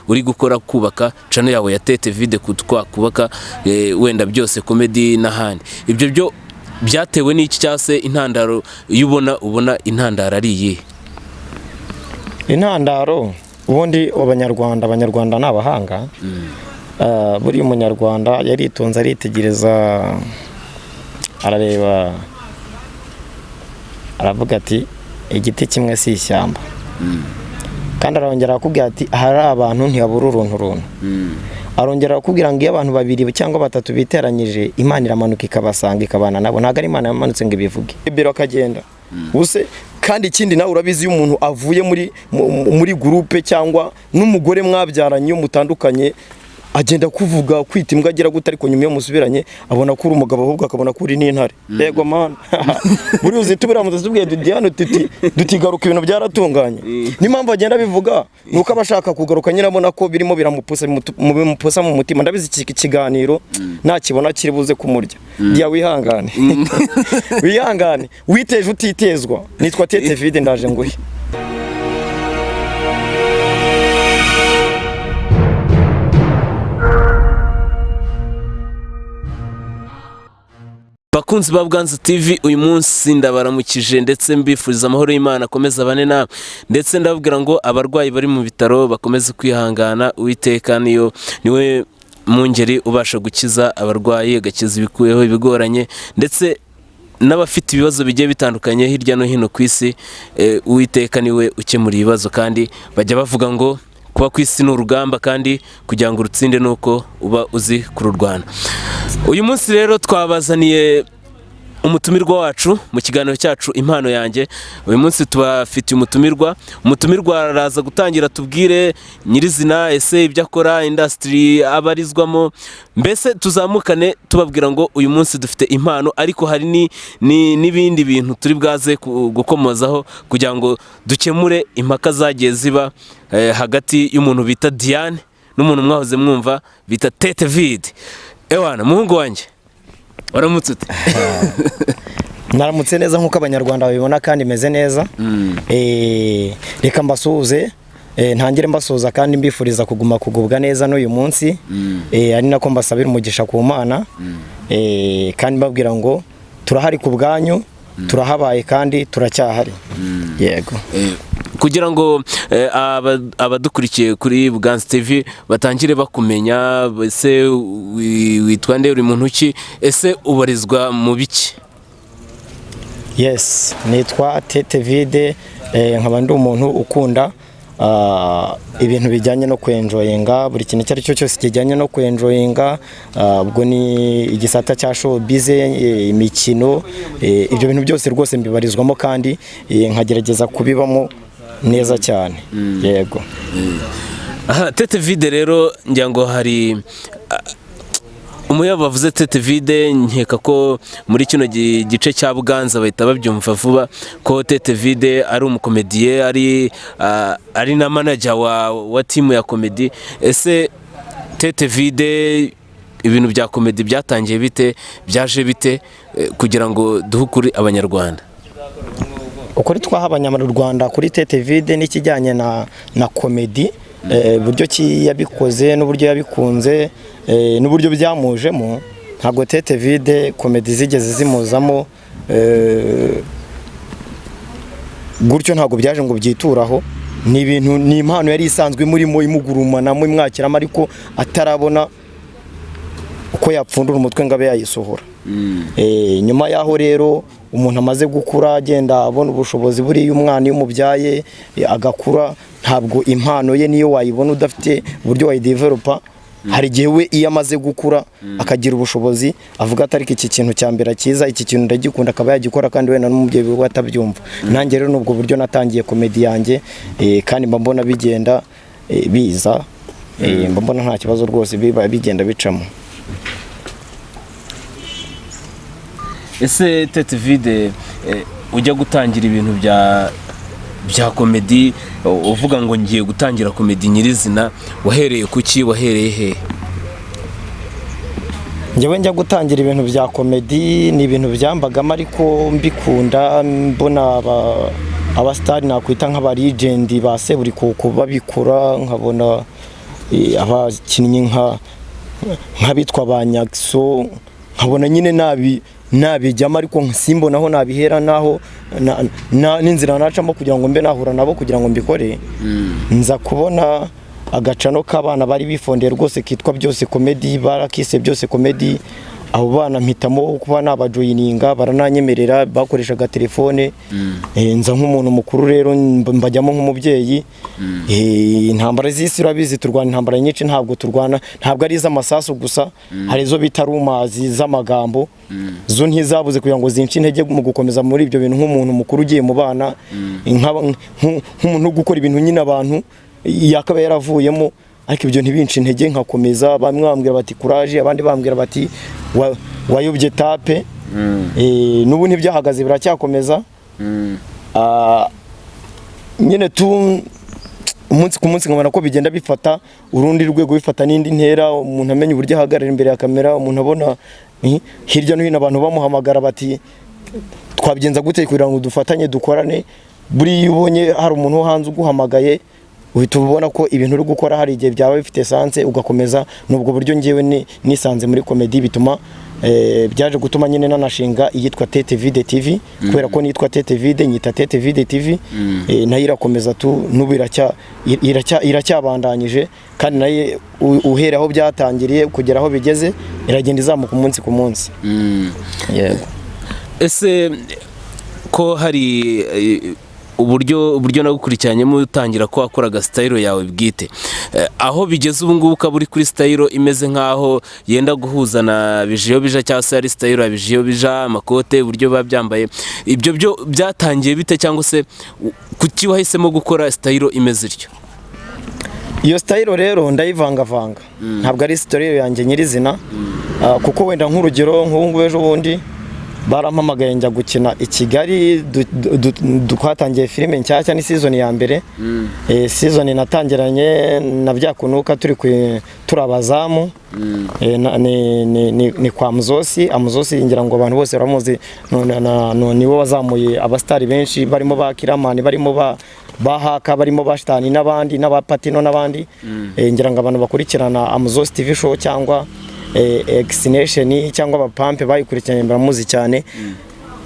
uri gukora kubaka channel yawe ya Tete Vide kubaka wenda byose comedy n'ahandi. Ibyo byo byatewe n'iki cyase intandaro ubona intandaro ari iyi? Intandaro ubundi abanyarwanda n'abahanga. Buri munyarwanda yaritonze aritegereza arareba aravuga ati igiti kimwe si ishyamba. Kandi arongera akubwira ati hari abantu ntiyabura uruntu. Arongera akubwira ngo iyo abantu babiri cyangwa batatu biteranyije Imana iramanuka ikabasanga ikabana nabo, ntago ari Imana yamanutse ngo ibivuge. Ibero akagenda use kandi ikindi nawe urabizi iyo umuntu avuye muri groupe cyangwa n'umugore mwabyaranye mutandukanye agenda kuvuga kwita imbwa agira gute, ariko nyuma yo musubiranye abona ko uri umugabo ahubwo akabona ko uri n'intare. Yego man buri uzi tubira mutazubwiye Diane dutigaruka ibintu byaratunganye. N'impamvu agenda bivuga nuko abashaka kugaruka nyine abona ko birimo biramupusa mu mutima. Ndabizi iki kiganiro nakibona kiri buze kumurya. Dia wihangane wihangane witeje utitezwa. Nitwa Tete Vide ndaje nguhe. Bakunzi ba Bwanza TV, uyu munsi ndabaramukije ndetse mbifuriza amahoro y'Imana akomeza bane na ndetse ndababwira ngo abarwayi bari mu bitaro bakomeze kwihangana. Uwiteka niwe mungeri ubasha gukiza abarwayi, agakiza ibikuyeho ibigoranye ndetse n'abafite ibibazo bigiye bitandukanye hirya no hino ku isi. Uwiteka niwe ukemura ibibazo, kandi bajya bavuga ngo kuba ku isi n'urugamba, kandi kugira ngo urutsinde nuko uba uzi kururwana. Uyu munsi rero twabazaniye umutumirwa wacu mu kiganiro cyacu impano yanjye. Uyu munsi tubafitiye umutumirwa araza gutangira tubwire nyirizina ese ibyo akora, industry abarizwamo, mbese tuzamukane tubabwira ngo uyu munsi dufite impano, ariko hari n'ibindi bintu turi bwaze gukomozaho kugira ngo dukemure impaka zagiye ziba hagati y'umuntu bita Diane n'umuntu mwahoze mwumva bita Tete Vide. Ewana muhungu wanjye waramutse ute? Naramutse neza nkuko abanyarwanda babibona kandi meze neza. Reka mbasuhuze, ntangire mbasuhuza kandi mbifuriza kugubwa neza n'uyu munsi. Ari nako mbasabira umugisha ku Mana, kandi mbabwira ngo turahari ku bwanyu, turahabaye kandi turacyahari. Yego. Kugira ngo abadukurikiye kuri Bwanza TV batangire bakumenya, ese witwa nde, uri muntu ki, ese ubarizwa mu biki? Yes, nitwa Tete Vide, nkaba ndi umuntu ukunda ibintu bijyanye no kwenjoyinga, buri kintu cyari cyo cyose kijyanye no kwenjoyinga. Ubwo ni igisata cya showbiz, imikino, ibyo bintu byose rwose mbibarizwamo kandi nkagerageza kubibamo neza cyane. Yego. Tete Vide rero ngira ngo hari umuyaga bavuze Tete Vide, nkeka ko muri kino gice cya Bwanza bahita babyumva vuba ko Tete Vide ari umukomediye, ari na manager wa team ya comedy. Ese Tete Vide ibintu bya comedy byatangiye bite, byaje bite kugira ngo duhukuri abanyarwanda? Ukuri twaha abanyarwanda kuri Tete Vide n'ikijyanye na comedy, buryo ki yabikoze n'uburyo yabikunze n'uburyo byamujemo. Ntabwo Tete Vide comedy zigeze zimuzamo gutyo, ntabwo byaje ngo byituraho. Ni ibintu, ni impano yari isanzwe murimo imugurumana mu mwakiramo, ariko atarabona uko yapfundura umutwe ngo abe yayisohora. Nyuma yaho rero umuntu amaze gukura agenda abona ubushobozi buri y'umwana iyo mubyaye agakura, ntabwo impano ye niyo wayibona udafite uburyo wayidevelopa. Hari gihe we iyo amaze gukura akagira ubushobozi avuga ati ariko iki kintu cyambera cyiza, iki kintu ndagikunda, akaba yagikora kandi wenda n'umubyeyi we atabyumva. Nanjye rero nubwo buryo natangiye comedy yanjye, kandi mba mbona bigenda biza, mba mbona nta kibazo rwose bigenda bicamo. Ese Tete Vide ujya gutangira ibintu bya comedy, uvuga ngo ngiye gutangira comedy nyirizina, wahereye kuki, wahereye he? Njyewe njya gutangira ibintu bya comedy ni ibintu byambagamo, ariko mbikunda mbona abasitari nakwita nk'abarigendi ba Seburikoko babikora, nkabona abakinnyi nk'abitwa ba Nyakso, nkabona nyine nabijyamo ariko simbonaho nabihera naho n'inzira nacamo kugira ngo mbe nahura nabo kugira ngo mbikore. Nza kubona agacano k'abana bari bifondeye rwose kitwa Byose Comedy, barakise Byose Comedy. Abo bana mpitamo kuba nabajoyininga, barananyemerera, bakoreshaga telefone. Nza nk'umuntu mukuru rero mbajyamo nk'umubyeyi. Intambara z'isi urabizi, turwana intambara nyinshi, ntabwo ari iz'amasasu gusa, hari izo bita rumazi z'amagambo, zo ntizabuze kugira ngo zince intege mu gukomeza muri ibyo bintu. Nk'umuntu mukuru ugiye mu bana, nk'umuntu gukora ibintu nyine abantu yakaba yaravuyemo, ariko ibyo ntibince intege nkakomeza. Bamwe bambwira bati courage, abandi bambwira bati wayobye tape. N'ubu ntibyahagaze, biracyakomeza. Nyine umunsi ku munsi nkabona ko bigenda bifata urundi rwego, bifata n'indi ntera, umuntu amenya uburyo ahagarara imbere ya kamera, umuntu abona hirya no hino abantu bamuhamagara bati twabigenza gute kugira ngo dufatanye dukorane. Buri ubonye hari umuntu wo hanze uguhamagaye, uhita ubona ko ibintu uri gukora hari igihe byaba bifite sanse, ugakomeza. Nubwo buryo ngewe nisanze muri komedi, bituma byaje gutuma nyine nanashinga iyitwa Tete Vide TV, kubera ko nitwa Tete Vide nyita Tete Vide TV. Nayo irakomeza n'ubu iracyabandanyije, kandi nayo uhera aho byatangiriye kugera aho bigeze iragenda izamuka umunsi ku munsi. Ese ko hari uburyo nagukurikiranyemo utangira ko wakoraga style yawe bwite, aho bigeze ubu ngubu ukaba uri kuri style imeze nkaho yenda guhuza na bijiyo bija, cyangwa se ari style ya bijiyo bija, amakote, uburyo babyambaye, ibyo byo byatangiye bite, cyangwa se kuki wahisemo gukora style imeze ityo? Iyo style rero ndayivangavanga, ntabwo ari style yanjye nyirizina. Kuko wenda nk'urugero nk'ubu ngubu ejo bundi barampamagaye njya gukina i Kigali, twatangiye filime nshyashya, ni season ya mbere. Season natangiranye na Byakunuka turi abazamu. Ni kwa Muzosi. Ngira ngo abantu bose baramuzi, niwe wazamuye abastari benshi, barimo ba Kiramani, barimo bahaka, barimo bashitani n'abandi, n'abapatino n'abandi. Ngira ngo abantu bakurikirana Amuzosi TV show cyangwa Exination cyangwa abapampe bayikurikiranye baramuzi cyane.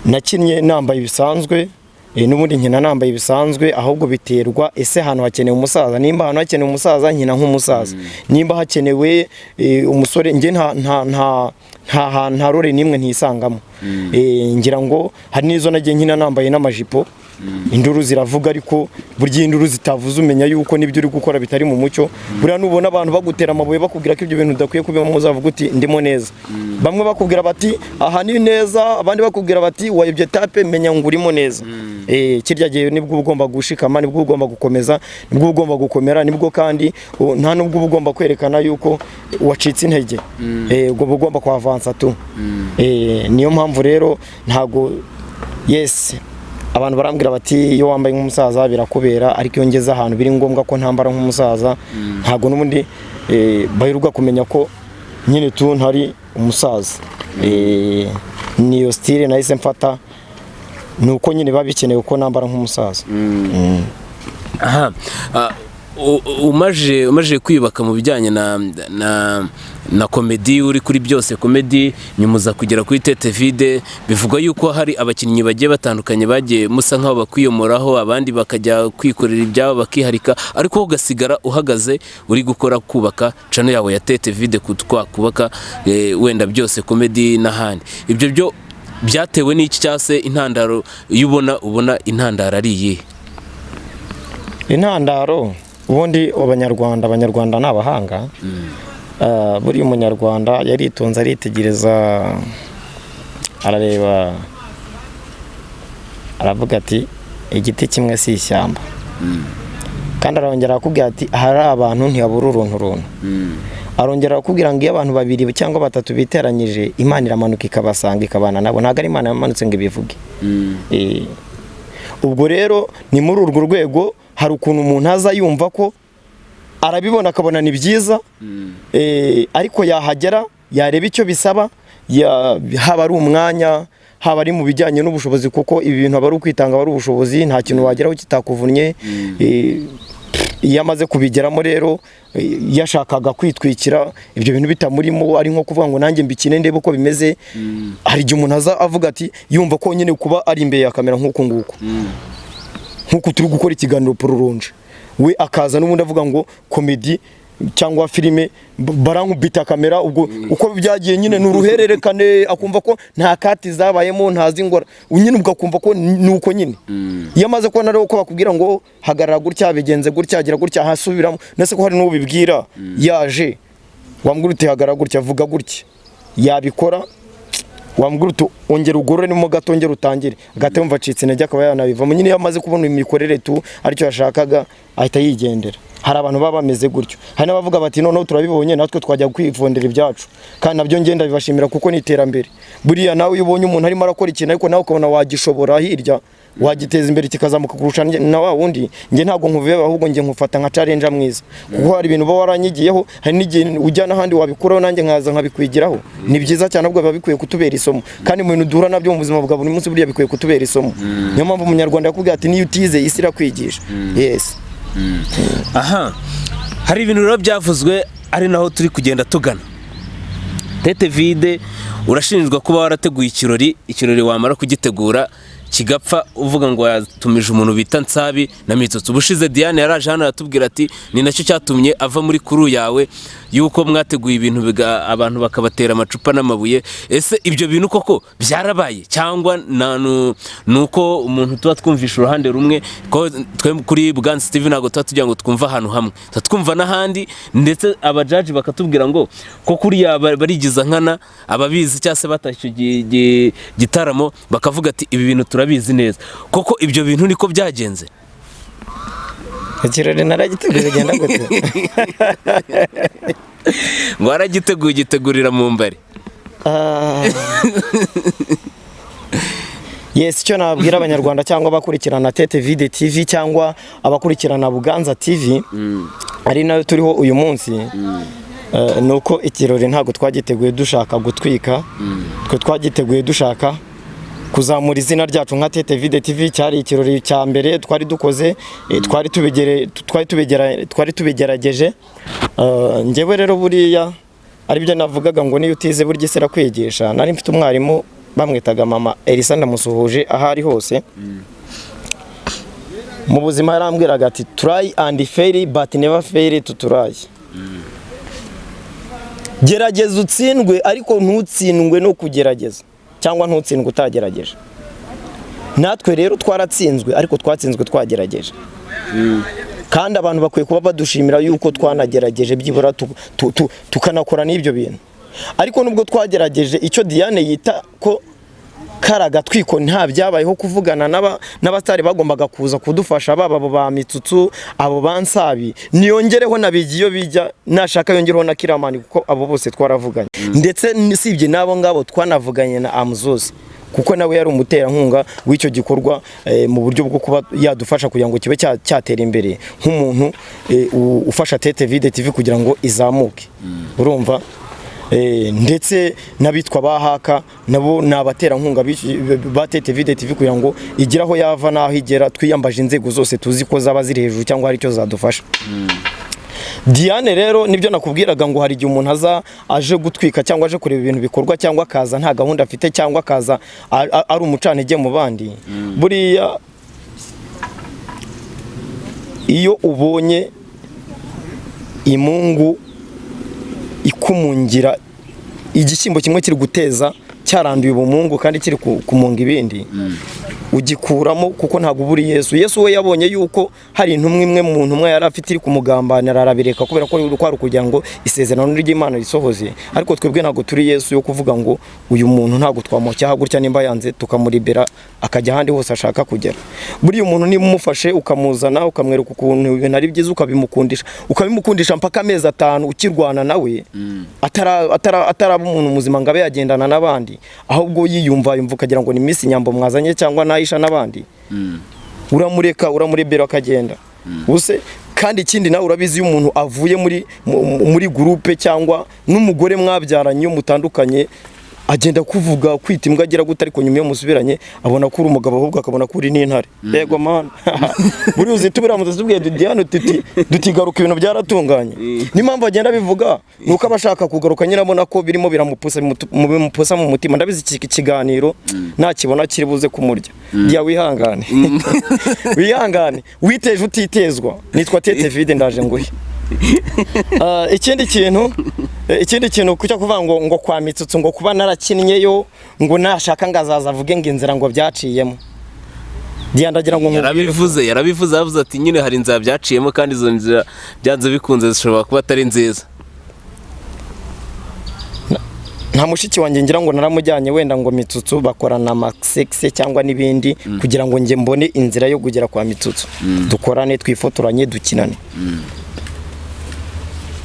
Nakinnye nambaye ibisanzwe, n'ubundi nkina nambaye ibisanzwe, ahubwo biterwa ese hano hakenewe umusaza. Nimba hano hakenewe umusaza nkina nk'umusaza, nimba hakenewe umusore nge nta role nimwe ntisangamo. Ngira ngo hari nizo nagiye nkina nambaye n'amajipo, induru ziravuga, ariko burya induru zitavuze umenya yuko nibyo uri gukora bitari mu mucyo. Buriya nubona abantu bagutera amabuye bakubwira ko ibyo bintu udakwiye kubimo, uzavuga uti ndimo neza. Bamwe bakubwira bati aha ni neza, abandi bakubwira bati wayobye tape, menya ngo urimo neza. Kirya gihe nibwo ugomba gushikama, nibwo ugomba gukomeza, nibwo ugomba gukomera, nibwo kandi nta nubwo ugomba kwerekana yuko wacitse intege. Ubwo ugomba kwavansa tu. Niyo mpamvu rero ntago abantu barambwira bati iyo wambaye nk'umusaza birakubera, ariko iyo ngeze ahantu biri ngombwa ko ntambara nk'umusaza, ntago n'ubundi bayiruga kumenya ko nyine tu ntari umusaza. Niyo style nahise mfata, nuko nyine babikenewe ko nambara nk'umusaza. Aha, umaje kwibaka mu bijyanye na komedi, uri kuri Byose Comedy, nyumuza kugera kuri Tete Vide, bivugwa yuko hari abakinnyi bagiye batandukanye bagiye musa nkaho bakwiyomoraho, abandi bakajya kwikorera ibyabo bakiharika, ariko ugasigara uhagaze uri gukora kubaka channel yawe ya Tete Vide, kubaka wenda Byose Comedy n'ahandi. Ibyo byo byatewe n'iki, cyase intandaro ubona intandaro ari iyihe? Intandaro ubundi abanyarwanda n'abahanga. Buri umunyarwanda yaritonze aritegereza, arareba, aravuga ati igiti kimwe si ishyamba. Kandi arongera akubwira ati hari abantu ntiyabura uruntu. Arongera akubwira ngo iyo abantu babiri cyangwa batatu biteranyije, Imana iramanuka ikabasanga ikabana nabo, ntabwo ari Imana yamanutse ngo ibivuge. Ubwo rero ni muri urwo rwego hari ukuntu umuntu aza yumva ko arabibona akabona ni byiza, ariko yahagera yareba icyo bisaba, haba ari umwanya, haba ari mu bijyanye n'ubushobozi, kuko ibi bintu aba ari ukwitanga, aba ari ubushobozi, nta kintu wageraho kitakuvunnye. Iyo amaze kubigeramo rero yashakaga kwitwikira ibyo bintu bitamurimo, ari nko kuvuga ngo nanjye mbikine ndebe uko bimeze. Hari igihe umuntu aza avuga ati yumva ko nyine kuba ari imbere ya kamera nk'uko nk'uko turi gukora ikiganiro Pururunje, we akaza n'ubundi avuga ngo komedi cyangwa filime barankubita kamera, ubwo uko byagiye nyine n'uruhererekane, akumva ko nta kati zabayemo, ntazi ngora nyine, ugakumva ko nuko nyine. Iyo amaze kubona rero ko bakubwira ngo hagarara gutya, bigenze gutya, agira gutya, hasubiramo, nese ko hari n'uwo bibwira yaje wambwira uti hagarara gutya, vuga gutya, yabikora, wambwira uti ongera ugorore nimo gato, ongera utangire, agate yumva acitse intege, akaba yanabivamo nyine. Iyo amaze kubona imikorere tu aricyo yashakaga ahita yigendera. Hari abantu baba bameze gutyo, hari n'abavuga bati noneho turabibonye natwe twajya kwivondera ibyacu, kandi nabyo ngenda bibashimira kuko ni iterambere. Buriya nawe iyo ubonye umuntu arimo arakora ikintu ariko nawe ukabona wagishobora hirya, wagiteza imbere kikazamuka kurusha na wa wundi, nge ntabwo nkuveba, ahubwo nge nkufata nka challenge mwiza, kuko hari ibintu uba waranyigiyeho, hari n'igihe ujya n'ahandi wabikuraho nanjye nkaza nkabikwigiraho. Ni byiza cyane, ahubwo biba bikwiye kutubera isomo, kandi mu bintu duhura nabyo mu buzima bwa buri munsi buriya bikwiye kutubera isomo. Niyo mpamvu umunyarwanda yakubwira ati niyo utize isi irakwigisha. Yes. Aha, hari ibintu rero byavuzwe ari naho turi kugenda tugana. Tete Vide urashinjwa kuba warateguye ikirori wamara kugitegura kigapfa, uvuga ngo yatumije umuntu bita Nsabi na Mitsotsi. Ubushize Diane yaraje hano aratubwira ati ni nacyo cyatumye ava muri kuru yawe, yuko mwateguye ibintu abantu bakabatera amacupa n'amabuye. Ese ibyo bintu koko byarabaye cyangwa nuko umuntu tuba twumvisha uruhande rumwe? Ko twe kuri Buganza TV ntabwo tuba tugira ngo twumva ahantu hamwe, twumva n'ahandi, ndetse abajaji bakatubwira ngo ko kuriya barigiza nkana ababizi cyangwa se batashye gitaramo, bakavuga ati ibi bintu turabizi neza. Koko ibyo bintu niko byagenze? Ikirori naragiteguye genda gute? Ngo waragiteguye gitegurira mu mbari. Yes, icyo nabwira abanyarwanda cyangwa abakurikirana Tete Vide TV cyangwa abakurikirana Buganza TV ari nayo turiho uyu munsi, nuko ikirori ntabwo twagiteguye dushaka gutwika, twe twagiteguye dushaka kuzamura izina ryacu nka Tete Vide TV. Cyari ikirori cya mbere twari dukoze, twari tubigerageje. Njyewe rero buriya aribyo navugaga ngo niyo utize burya isera kwigisha. Nari mfite umwarimu bamwitaga Mama Elisa, ndamusuhuje aho ari hose. Mu buzima yarambwiraga ati try and fail but never fail to try. Gerageza utsindwe ariko ntutsindwe no kugerageza, cyangwa ntutsindwe utagerageje. Natwe rero twaratsinzwe ariko twatsinzwe twagerageje. Kandi abantu bakwiye kuba badushimira yuko twanagerageje byibura tukanakora n'ibyo bintu. Ariko nubwo twagerageje, icyo Diane yita ko karaga twiko nta byabayeho kuvugana n'abatari bagombaga kuza kudufasha, baba abo ba Mitsotsi, abo ba Nsabi, niyongereho nabigiyo bijya, nashaka yongereho na Kiramani, kuko abo bose twaravuganye. Ndetse nisibye nabo ngabo twanavuganye na Amzozi, kuko nawe yari umuterankunga w'icyo gikorwa mu buryo bwo kuba yadufasha kugira ngo kibe cyatera imbere nk'umuntu ufasha Tete Vide TV kugira ngo izamuke. Urumva? Ndetse nabitwa bahaka nabo nabaterankunga ba Tete Vide TV kugira ngo igiraho yava naho igera. Twiyambaje inzego zose tuzi ko zaba ziri hejuru cyangwa hari icyo zadufasha. Diane rero nibyo nakubwiraga ngo hari igihe umuntu aje gutwika cyangwa aje kureba ibintu bikorwa, cyangwa akaza nta gahunda afite, cyangwa akaza ari umucanege mu bandi. Buriya iyo ubonye imungu ikumungira igishyimbo kimwe kiri guteza cyaranduye ubumungu kandi kiri kumunga ibindi, ugikuramo, kuko ntabwo uburi Yesu we yabonye yuko hari intumwe imwe mu ntumwa yari afite iri kumugambanira, arabireka kubera ko kwari kugira ngo isezerano ry'Imana risohoze. Ariko twebwe ntabwo turi Yesu yo kuvuga ngo uyu muntu ntabwo twamucyaha gutya, nimba yanze tukamuribera akajya ahandi hose ashaka kugera. Buriya umuntu niba umufashe ukamuzana ukamwereka ukuntu ibintu ari byiza, ukabimukundisha mpaka amezi 5 ukirwana nawe, ataraba umuntu muzima ngo abe yagendana n'abandi, ahubwo yumva ukagira ngo ni Miss Nyambo mwazanye cyangwa Naisha n'abandi, uramurebera akagenda. Use kandi ikindi nawe urabizi iyo umuntu avuye muri groupe cyangwa n'umugore mwabyaranye mutandukanye, agenda kuvuga kwita imbwa agira gute, ariko nyuma yo musubiranye abona ko uri umugabo ahubwo akabona ko uri n'intare. Yego man buri uzi tubira mutubwiye Diane dutigaruka ibintu byaratunganye. N'impamvu agenda bivuga nuko abashaka kugaruka nyine abona ko birimo biramupusa mu mutima. Ndabizi iki kiganiro nakibona kiri buze kumurya. Dia wihangane wihangane witeje utitezwa. Nitwa Tete Vide ndaje nguhe. Ikindi kintu kucyo kuvuga ngo kwa Mitsutsu ngo kuba narakinnyeyo ngo nashaka ngazaza avuge ngo inzira ngo byaciyemo. Ndagira ngo yarabivuze avuze ati nyine hari inzira byaciyemo kandi izo nzira byanze bikunze zishobora kuba atari nziza. Nta mushiki wanjye ngira ngo naramujyanye wenda ngo Mitsutsu bakorana amasexe cyangwa nibindi kugira ngo nge mbone inzira yo kugera kwa Mitsutsu dukorane twifotoranye dukinane.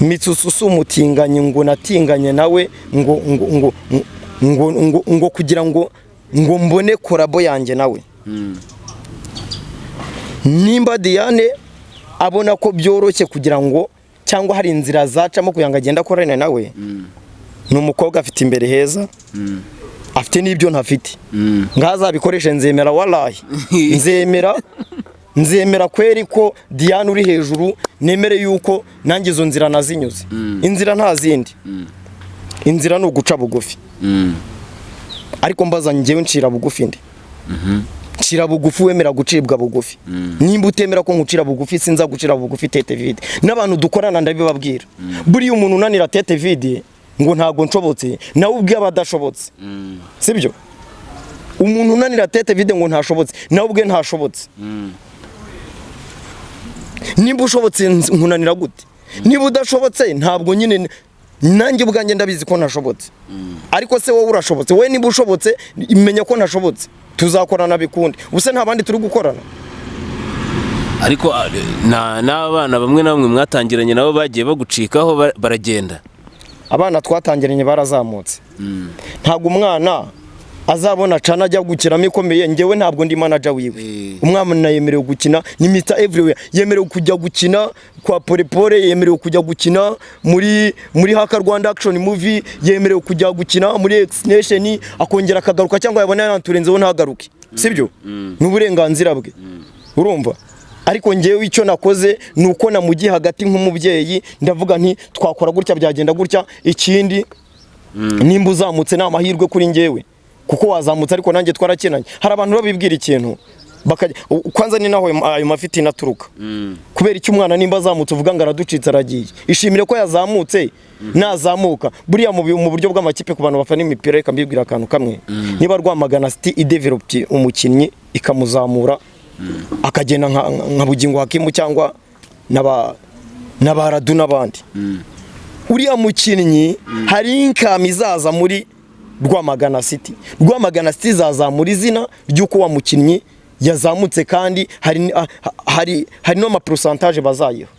Mitsutsu sumutinganye ngo natinganye nawe ngo kugira ngo mbone korabo yanjye nawe. Nimba Diane abona ko byoroshye kugira ngo cyangwa hari inzira zacamo kugira ngo agenda akorane nawe, ni umukobwa afite imbere heza, afite n'ibyo ntafite. Ngazabikoreshe nzemera wallahi nzemera kweri ko Diane uri hejuru, nemere yuko nanjye izo nzira nazinyuze. Inzira nta zindi, inzira ni uguca bugufi. Ariko mbaza njyewe ncira bugufi ndi. Ncira bugufi wemera gucibwa bugufi. Nimba utemera ko nkucira bugufi sinza gucira bugufi Tete Vide. N'abantu dukorana ndabibabwira. Buri umuntu unanira Tete Vide ngo ntago nshobotse nawe ubwe abadashobotse. Sibyo? Umuntu unanira Tete Vide ngo ntashobotse nawe ubwe ntashobotse. Nimba ushobotse nkunanira gute? Niba udashobotse ntabwo nyine nanjye ubwanjye ndabizi ko ntashobotse. Ariko se wowe urashobotse, wowe niba ushobotse imenya ko ntashobotse, tuzakorana bikundi. Ubuse nta bandi turi gukorana. Ariko n'abana bamwe na bamwe mwatangiranye nabo bagiye bagucikaho baragenda. Abana twatangiranye barazamutse. Ntabwo umwana azabona cana ajya gukiramo ikomeye, ngewe ntabwo ndi manager wiwe. Umwana yemerewe gukina ni Mr Everywhere, yemerewe kujya gukina kwa Pole, yemerewe kujya gukina muri Haka Rwanda Action Movie, yemerewe kujya gukina muri X Nation, akongera akagaruka cyangwa yabona yanturenzeho ntagaruke. Sibyo? N'uburenganzira bwe. Urumva? Ariko ngewe icyo nakoze nuko namugiye hagati nk'umubyeyi, ndavuga nti twakora gutya byagenda gutya. Ikindi nimba uzamutse na amahirwe kuri ngewe, kuko wazamutse ariko nanjye twarakenanye. Hari abantu babibwira ikintu kwanza ni naho ayo mafiti naturuka. Kubera icyo umwana nimba azamutse uvuga ngo araducitse aragiye. Ishimire ko yazamutse nazamuka. Buriya mu buryo bw'amakipe ku bantu bafana imipira, reka mbibwira akantu kamwe. Niba Rwamagana City ideveloped umukinnyi ikamuzamura akagenda nka Bugingo Hakimu cyangwa n'abaradu n'abandi, uriya mukinnyi hari income izaza muri Rwamagana City. Rwamagana City zazamura izina ry'uko wa mukinnyi yazamutse, kandi hari no ma pourcentage bazayiha.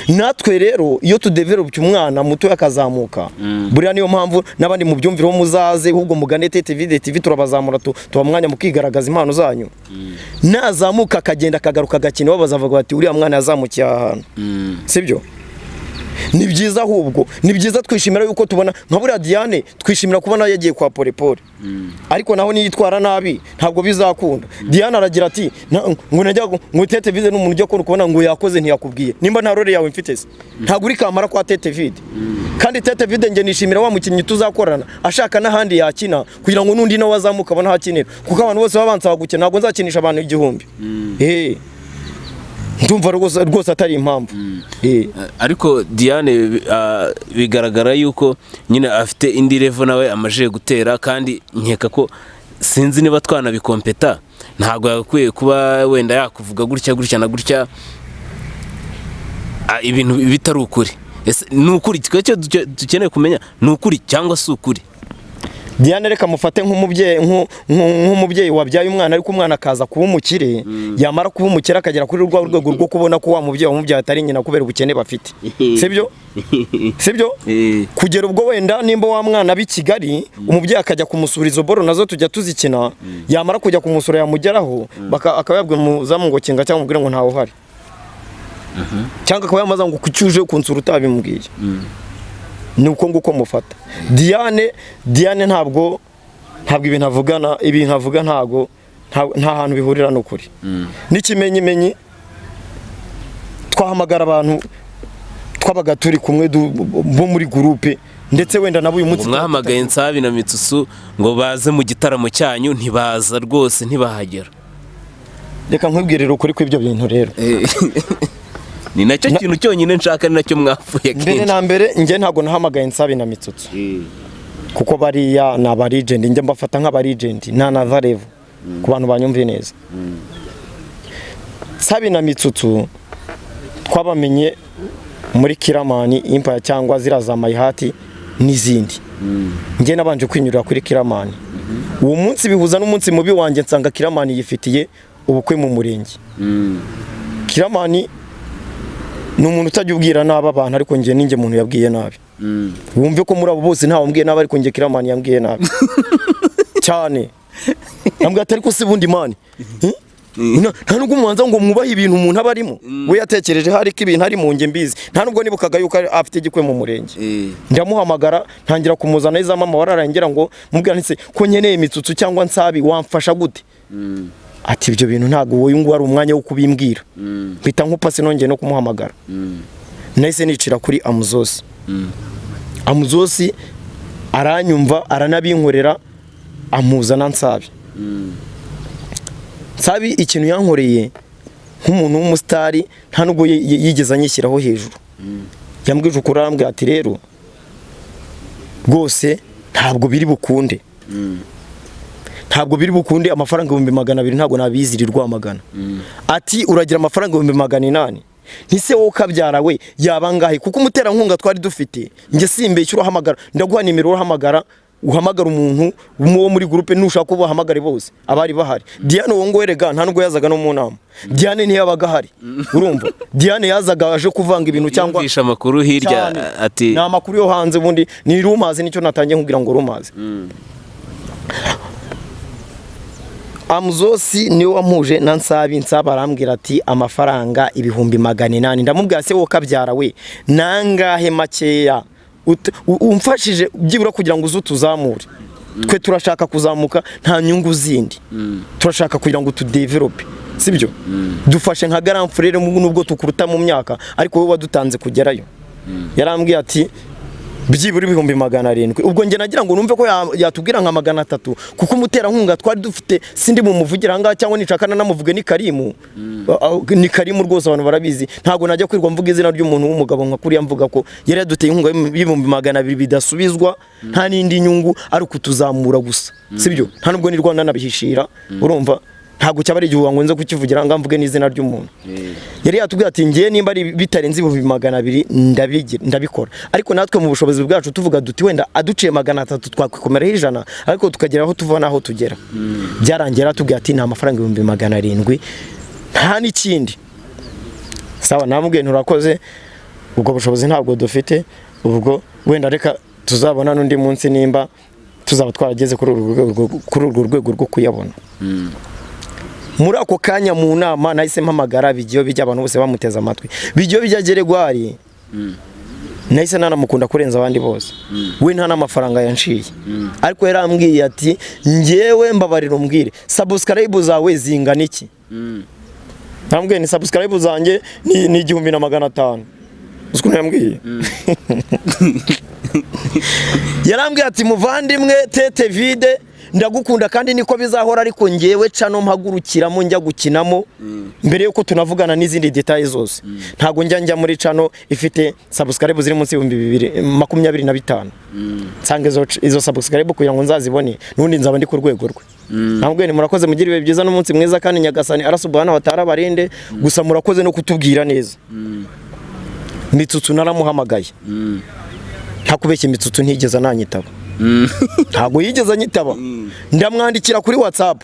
Natwe rero iyo tudevelop umwana muto yakazamuka, buriya niyo mpamvu nabandi mu byumviro muzaze ahubwo mugane Tete Vide TV turabazamura tuba mwanya mukigaragaza impano zanyu. Nazamuka akagenda akagaruka agakina bazavuga bati uriya mwana yazamukiye ahantu. Sibyo? Ni byiza ahubwo, ni byiza twishimira yuko tubona nka buriya Diane, twishimira kubona yagiye kwa Pole. Ariko naho niyitwara nabi ntabwo bizakunda. Diane aragira ati ngo najya ngo Tete Vide n'umuntu ujya kubona ngo yakoze ntiyakubwiye. Nimba nta role yawe mfite se ntabwo uri kamara kwa Tete Vide. Kandi Tete Vide nge nishimira wa mukinnyi tuzakorana ashaka n'ahandi yakina kugira ngo nundi nawe azamuka abona hakinira, kuko abantu bose babanza gukina ntabwo nzakinisha abantu 1000. Ndumva rwose atari impamvu. Ariko Diane bigaragara yuko nyine afite indi level nawe amaje gutera, kandi nkeka ko sinzi niba twanabikompeta, ntabwo yakwiye kuba wenda yakuvuga gutya na gutya ibintu bitari ukuri. Ese ni ukuri? Cyo dukeneye kumenya ni ukuri cyangwa si ukuri. Diane reka mufate nk'umubyeyi wabyaye umwana, ariko umwana akaza kuba umukire, yamara kuba umukire akagera kuri rwa rwego rwo kubona ko wa mubyeyi wamubyaye atari nyina kubera ubukene bafite. Sibyo? Sibyo? Kugera ubwo wenda nimba wa mwana b'i Kigali umubyeyi akajya kumusura, izo boro nazo tujya tuzikina, yamara kujya kumusura yamugeraho akababwira muzamu ngo kinga cyangwa mubwire ngo ntawo hari. Cyangwa akaba yamaza ngo kucyuje kunsura utabimubwiye. ni uko nguko mufata. Diane ntabwo ibintu avuga nta hantu bihurira n'ukuri. N'ikimenyimenyi twahamagara abantu twabaga turi kumwe bo muri groupe, ndetse wenda nabo uyu munsi mwahamagaye Nsabi na Mitsutsu ngo baze mu gitaramo cyanyu, ntibaza rwose, ntibahagera. Reka nkwibwirire ukuri kw'ibyo bintu rero. Ni nacyo kintu cyonyine nshaka, ni nacyo mwapfuye kenshi. Mbere na mbere njye ntabwo nahamagaye Nsabi na Mitsutsu, kuko bariya ni aba legend, njye mbafata nk'aba legend, nta Nazarevo ku bantu banyumviye neza. Nsabi na Mitsutsu twabamenye muri Kiramani Empire cyangwa zira za Mayihati n'izindi. Njye nabanje kwinyurira kuri Kiramani. Uwo munsi bihuza n'umunsi mubi wanjye, nsanga Kiramani yifitiye ubukwe mu murenge. Kiramani ni umuntu utajya ubwira nabi abantu, ariko njye ninjye muntu yabwiye nabi. Wumve ko muri abo bose ntawe mbwiye nabi, ariko njye Kiramani yambwiye nabi cyane. Nambwiye atari ko se bundi mani nta nubwo umuhanza ngo mwubahe ibintu umuntu aba arimo. We yatekereje hari ko ibintu ari mu nge mbizi, nta nubwo nibukaga yuko afite igikwe mu murenge. Ndamuhamagara ntangira kumuzana iza mama wararangira ngo mubwira nti se ko nkeneye Mitsutsu cyangwa Nsabi, wamfasha gute? Ati ibyo bintu ntago wowe ngo ari umwanya wo kubimbwira. Mpita nkupase nongeye no kumuhamagara. Nahise nicira kuri Amuzosi. Amuzosi aranyumva, aranabinkorera, amuzana Nsabi. Nsabi ikintu yankoreye nk'umuntu w'umusitari nta nubwo yigeze anyishyiraho hejuru. Yambwije ukuri, arambwira ati rero rwose ntabwo biri bukunde. Ntabwo biri bukunde amafaranga 200,000 ntabwo nabizirirwa amagana. Ati uragira amafaranga 800,000. Ntise wowe ukabyara we yabangahe, kuko umutera nkunga twari dufite. Nge simbeshye urahamagara, ndaguha nimero urahamagara, uhamagara umuntu wo muri groupe, nushaka ko bahamagare bose abari bahari. Diane wongo werega nta nubwo yazaga no mu nama. Diane ntiyabaga hari, urumva. Diane yazaga aje kuvanga ibintu cyangwa yumvisha amakuru hirya, ati na makuru yo hanze, bundi ni rumaze, nicyo natangiye nkubwira ngo rumaze. Amuzosi niwe wampuje na Nsabi. Nsabi arambwira ati amafaranga 800,000. Ndamubwira se wowe kabyara we nangahe makeya umfashije byibura kugira ngo uzutuzamure. Twe turashaka kuzamuka, nta nyungu zindi. Turashaka kugira ngo tudevelope, sibyo? Dufashe nka grand frère nubwo tukuruta mu myaka, ariko wowe wadutanze kugerayo. Yarambwiye ati byibura 700,000. Ubwo nge nagira ngo numve ko yatubwira nka 300, kuko umutera nkunga twari dufite sindi mu muvugira ngaha, cyangwa nicakana namuvuge ni Karimu. Ni Karimu rwose, abantu barabizi. Ntago najya kwirwa mvuga izina ry'umuntu w'umugabo nka kuri yamvuga ko yari yaduteye inkunga 200,000 bidasubizwa, nta nindi nyungu ari kutuzamura gusa, sibyo? Nta nubwo ni Rwanda nabihishira, urumva. Ntago cyaba ari igihuha ngo nze kukivugira nga mvuge n'izina ry'umuntu. Yari yatubwiye ati ngiye nimba ari bitarenze 200,000 ndabikora, ariko natwe mu bushobozi bwacu tuvuga duti wenda aduciye 300 twakwikomeraho 100, ariko tukagera aho tuva naho tugera. Byarangira tubwiye ati nta mafaranga 700,000 nta n'ikindi. Sawa, namubwiye nturakoze, ubwo bushobozi ntabwo dufite, ubwo wenda reka tuzabona n'undi munsi nimba tuzaba twarageze kuri urwo rwego rwo kuyabona. Muri ako kanya mu nama nahise mpamagara Bigiyo bijya, abantu bose bamuteza amatwi. Bigiyo bijya Geregwari nahise nanamukunda kurenza abandi bose. We nta n'amafaranga yanshiye, ariko yarambwiye ati ngewe mbabarira umbwire subscribe zawe zingana iki. Nambwiye ni subscribe zanjye ni 1,500. Usko yambwiye yarambwiye ati muvandimwe tete vide ndagukunda kandi niko bizahora, ariko ngewe cano mpagurukiramo njya gukinamo mbere yuko tunavugana n'izindi details zose. Ntago njya muri cano ifite subscribe ziri munsi 25,000. Nsange izo subscribe kugira ngo nzazibone nundi nzaba ndi ku rwego rwe. Ntabwo ni murakoze, mugira ibihe byiza n'umunsi mwiza, kandi Nyagasani arasubhana watara barinde. Gusa murakoze no kutubwira neza. Mitsutsu naramuhamagaye, ntakubeshye Mitsutsu ntigeze nanyitaba. Ntago yigeze anyitaba. Ndamwandikira kuri WhatsApp.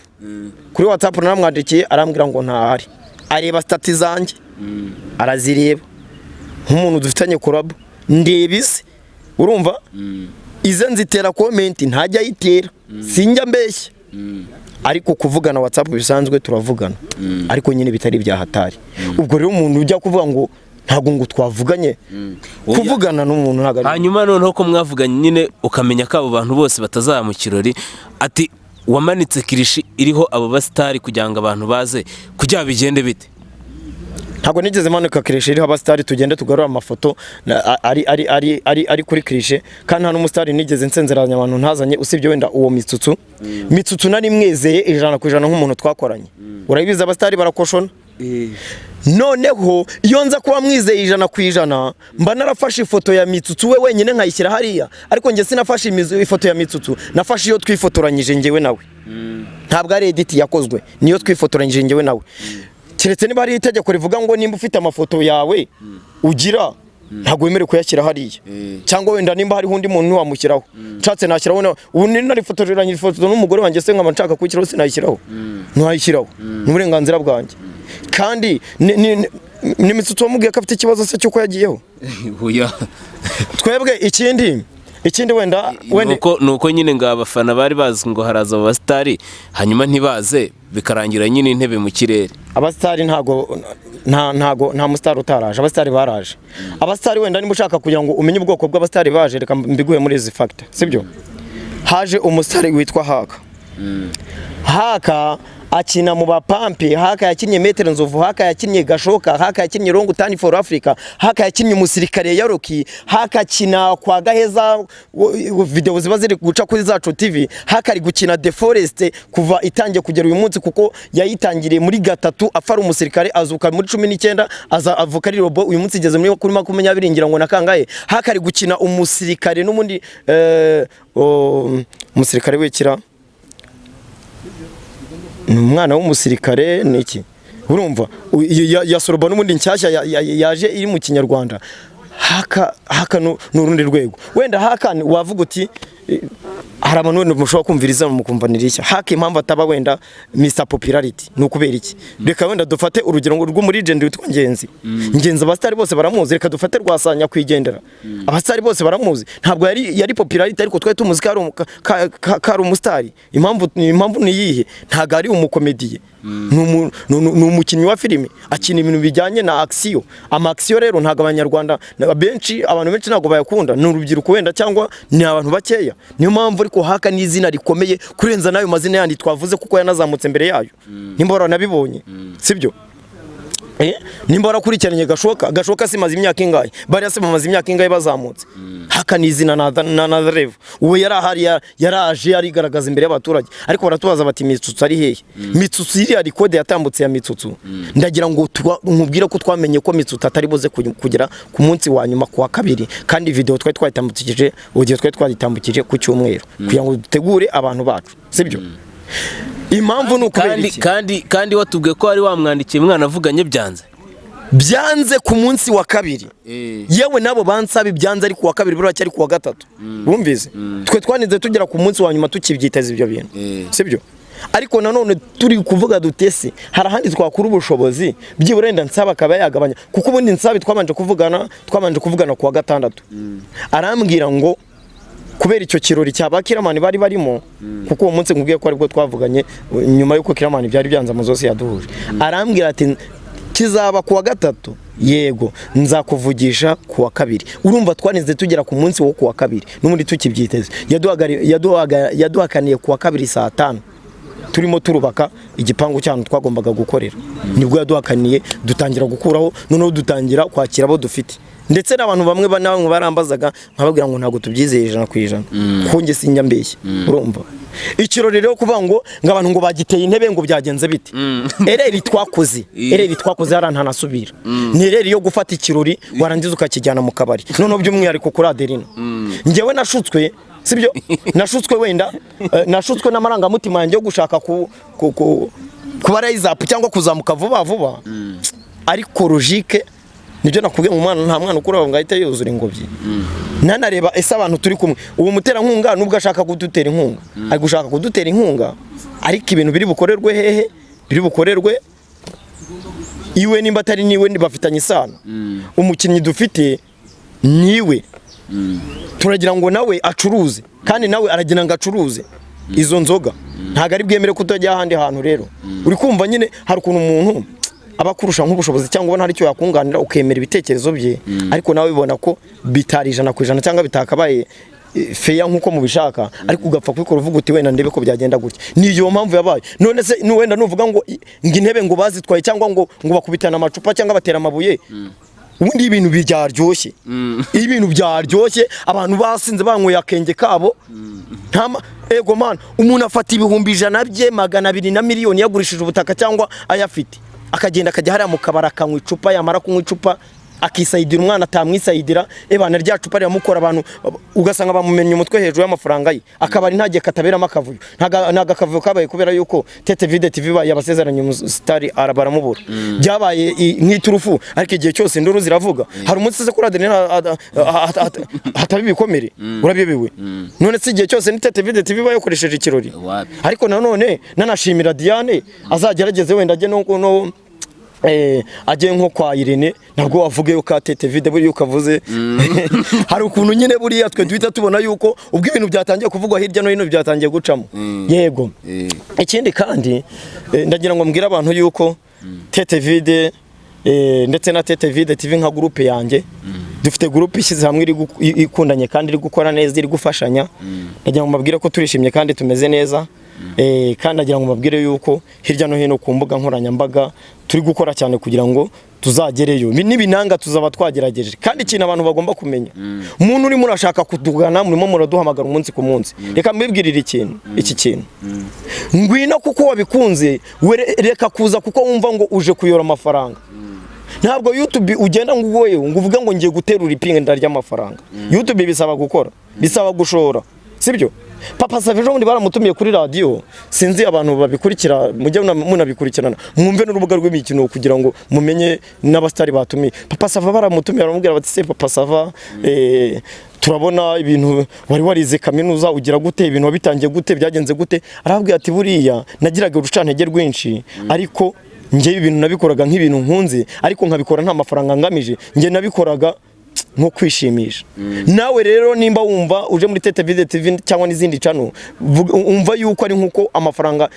Kuri WhatsApp naramwandikiye, arambwira ngo ntahari. Areba stati zanjye, arazireba nk'umuntu dufitanye collab, ndebize, urumva. Ize nzitera comment ntajya yitera, sinjya mbeshya. Ariko kuvugana WhatsApp bisanzwe turavugana, ariko nyine bitari bya hatari. Ubwo rero umuntu ujya kuvuga ngo ntabwo ngo twavuganye kuvugana n'umuntu ntabwo ari hanyuma noneho ko mwavuganye nyine ukamenya ko abo bantu bose batazaba mu kirori ati wamanitse kirishi iriho abo basitari kugira ngo abantu baze kugira bigende bite? ntabwo nigeze manuka kirishi iriho abasitari tugende tugarura amafoto ari kuri kirishi, kandi nta n'umusitari nigeze nsenzeranya abantu ntazanye usibye wenda uwo mitsutsu nari mwezeye 100% nk'umuntu twakoranye. Urabizi abasitari barakoshona. Noneho iyo nza kuba mwizeye 100% mba narafashe ifoto ya mitsutsu we wenyine nkayishyira hariya, ariko njye sinafashe ifoto ya mitsutsu, nafashe iyo twifotoranyije njyewe nawe. Ntabwo ari edit yakozwe, niyo twifotoranyije njyewe nawe. Keretse niba ari itegeko rivuga ngo nimba ufite amafoto yawe ugira ntabwo wemerewe kuyashyira hariya, cyangwa wenda nimba hari undi muntu wamushyiraho nshatse nashyiraho. ubu narifotoreranye ifoto n'umugore wanjye se nkaba nshaka kuyishyiraho sinayishyiraho, ntayishyiraho, n'uburenganzira bwanjye. Kandi ni mitsutsu wamubwiye ko afite ikibazo se cyuko yagiyeho. Twebwe ikindi wenda nuko nyine ngo abafana bari bazi ngo haraza abasitari hanyuma ntibaze bikarangira nyine intebe mu kirere. Abasitari nta musitari utaraje, abasitari baraje. Abasitari wenda niba ushaka kugira ngo umenye ubwoko bw'abasitari baje, reka mbiguhe muri izi factor, sibyo? Haje umusitari witwa Haka akina mu bapampe. Haka yakinnye Metero Nzovu, Haka yakinnye Gashoka, Haka yakinnye Rongo Tani for Africa, Haka yakinnye umusirikare ya Rocky, Haka akina kwa Gaheza, video ziba ziri guca kuri Zacu TV. Haka ari gukina The Forest kuva itangiye kugera uyu munsi, kuko yayitangiriye muri 3 afara umusirikare azuka muri 19 avuka ari robo, uyu munsi igeze muri 20 ngira ngo nakangaye. Haka ari gukina umusirikare n'umundi umusirikare wekira umwana w'umusirikare niki, urumva ya Soroba n'umundi nshyashya yaje iri mu Kinyarwanda. Haka n'urundi rwego. Wenda Haka wavuga uti hari abantu wenda mushobora kumviriza mukumvanira ishya. Haka impamvu ataba wenda Mr Popularity nukubera iki? Reka wenda dufate urugero rwo muri legend witwa Ngenzi. Abasitari bose baramuzi, reka dufate Rwasanya kwigendera. Abasitari bose baramuzi, ntabwo yari popularity, ariko twe tumuzi kari umusitari. Impamvu ni yihe? Ntabwo ari umukomediye, ni umukinnyi wa filime, akina ibintu bijyanye na action. Action rero ntabwo abanyarwanda abantu benshi ntabwo bayakunda, ni urubyiruko wenda cyangwa ni abantu bakeya. Niyo mpamvu ariko Haka ni izina rikomeye kurenza nayo mazina yandi twavuze, kuko yanazamutse mbere yayo. Nimba waranabibonye, sibyo? Nimba warakurikiranye Gashoka simaze imyaka ingahe, bari bamaze imyaka ingahe bazamutse. Haka ni izina na rev. Uwe yaraje arigaragaza imbere y'abaturage, ariko baratubaza bati Mitsutsu ari hehe? Mitsutsu iri ari code yatambutse ya Mitsutsu. Ndagira ngo nkubwire ko twamenye ko Mitsutsu atari buze kugera ku munsi wa nyuma ku wa 2, kandi video twatambukije ugiye twatambukije ku cyumweru kugira ngo dutegure abantu bacu, sibyo? Impamvu nukubera iki? Kandi watubwiye ko ari wamwandikiye mwana avuganye byanze ku munsi wa 2. Yewe nabo bansabe byanze ari ku wa 2 biro cyari ku wa 3. Bumvize? Twe twanize tugera ku munsi wa nyuma tukibyiteza ibyo bintu, sibyo? Ariko nanone turi kuvuga dutese hari ahandi twakura ubushobozi by'iburenda nsaba akaba yagabanya, kuko ubundi nsabe twabanje kuvugana ku wa 6. Arambwira ngo kubera icyo kirori cyaba Kiramani bari barimo, kuko uwo munsi nkubwiye ko aribwo twavuganye nyuma yuko Kiramani byari byanza amazose yaduhuje. Arambwira ati kizaba ku wa 3, yego nzakuvugisha ku wa 2. Urumva twanize tugera ku munsi wo ku wa 2 n'umundi tukibyiteze. Yaduhakaniye ku wa 2 saa 5 turimo turubaka igipangu cyane twagombaga gukorera. Nibwo yaduhakaniye dutangira gukuraho, noneho dutangira kwakira abo dufite. Ndetse n'abantu bamwe barambazaga nkababwira ngo ntago tubyizeye 100%, kuko nge sinjya mbeshye. Urumva ikirori rero kuvuga ngo abantu ngo bagiteye intebe ngo byagenze biti. Ereri twakoze hari ntanasubira. Ni ereri yo gufata ikirori warangiza ukakijyana mu kabari, noneho by'umwihariko kuri Adelina. Ngewe nashutswe, sibyo? Nashutswe wenda nashutswe n'amarangamutima yanjye yo gushaka kuba rise up cyangwa kuzamuka vuba, ariko logique nibyo nakubwiye mu mwana, nta mwana ukura ngo ahita yuzura ingobyi. Nanareba ese abantu turi kumwe, ubu mutera nkunga nubwo ashaka kudutera inkunga, ari gushaka kudutera inkunga, ariko ibintu biri bukorerwe hehe? Biri bukorerwe iwe, nimba atari niwe bafitanye isano. Umukinnyi dufite niwe, turagira ngo nawe acuruze, kandi nawe aragira ngo acuruze izo nzoga. Ntago ari bwemere kutajya ahandi hantu. Rero uri kumva nyine hari ukuntu umuntu abakurusha nk'ubushobozi cyangwa ubona hari icyo yakunganira ukemera ibitekerezo bye ariko nawe bibona ko bitari 100% cyangwa bitakabaye feya nkuko mubishaka ariko ugapfa kubikora uvuga uti wenda ndebe ko byagenda gutya niyo mpamvu yabaye none se wenda nuvuga ngo intebe ngo bazitwaye cyangwa ngo bakubitana amacupa cyangwa batera amabuye ubundi ibintu byaryoshye ibintu byaryoshye abantu basinze banyweye akenge kabo ego man umuntu afata ibihumbi 100 bye 200 na miliyoni yagurishije ubutaka cyangwa ayafite akagenda akajya hariya mu kabara akanywa icupa yamara kunywa icupa akisayidira umwana atamwisayidira ebana rya cupa riramukora abantu ugasanga bamumenye umutwe hejuru y'amafaranga ye akabari ntagiye kataberamo akavuyo ntaga akavuyo kabaye kubera yuko Tete Video TV yabasezeranye umustar arabaramubura byabaye nk'iturufu ariko igihe cyose nduru ziravuga hari umunsi se kuri Adeline hatabibikomere urabibiwe none se igihe cyose ni Tete Video TV bayokoresheje ikirori ariko nanone nanashimira Diane azagerageze wenda ajye no agiye nko kwa Irene ntabwo wavuge yuko Tete Video buri ukavuze hari ukuntu nyine buriya twe duhita tubona yuko ubwo ibintu byatangiye kuvugwa hirya no hino byatangiye gucamo yego ikindi kandi ndagira ngo mbwira abantu yuko Tete Video ndetse na Tete Video TV nka groupe yanjye dufite groupe ishyize hamwe ikundanye kandi iri gukora neza iri gufashanya ndagira ngo mbabwire ko turishimye kandi tumeze neza kandi agira ngo mabwire yuko hirya no hino ku mbuga nkoranyambaga turi gukora cyane kugira ngo tuzagereyo n'ibinanga tuzaba twagerageje kandi ikintu abantu bagomba kumenya umuntu uri murashaka kutugana murimo muraduhamagara umunsi ku munsi reka mbibwirire iki kintu ngwino kuko wabikunze reka kuza kuko wumva ngo uje kuyora amafaranga ntabwo YouTube ugenda ngo uvuga ngo ngiye guterura ipinda ry'amafaranga YouTube bisaba gukora bisaba gushora sibyo Papa Savage ubundi baramutumiye kuri radio sinzi abantu babikurikira mujye munabikurikirana mwumve n'urubuga rw'imikino kugira ngo mumenye n'abastari batumiye Papa Sava baramutumiye baramubwira bati se Papa Sava turabona ibintu wari warize kaminuza ugira gute ibintu wabitangiye gute byagenze gute arabwira ati buriya nagiraga urucantege rwinshi ariko ngiye ibintu nabikoraga nk'ibintu nkunze ariko nkabikora nta mafaranga ngamije ngiye nabikoraga nko kwishimisha nawe rero nimba wumva uje muri Tete Video TV cyangwa n'izindi channel umva yuko ari nkuko amafaranga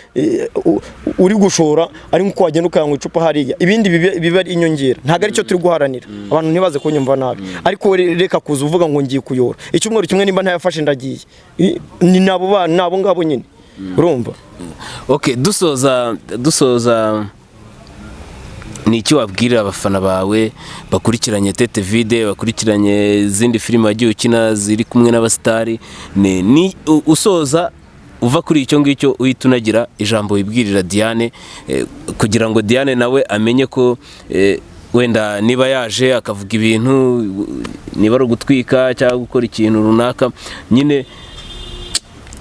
uri gushora ari nkuko wagenda ukanywa icupa hariya ibindi biba ari inyongera ntago ari cyo turi guharanira abantu ntibaze kunyumva nabi ariko reka kuza uvuga ngo ngiye kuyora icyumweru kimwe nimba ntayafashe ndagiye ni nabo ngabo nyine urumva okay dusoza ni iki wabwira abafana bawe bakurikiranye Tete Video bakurikiranye izindi filime wagiye ukina ziri kumwe n'abastari ni usoza uva kuri icyo ngicyo uhita unagira ijambo wibwirira Diane kugira ngo Diane nawe amenye ko wenda niba yaje akavuga ibintu niba ari ugutwika cyangwa gukora ikintu runaka nyine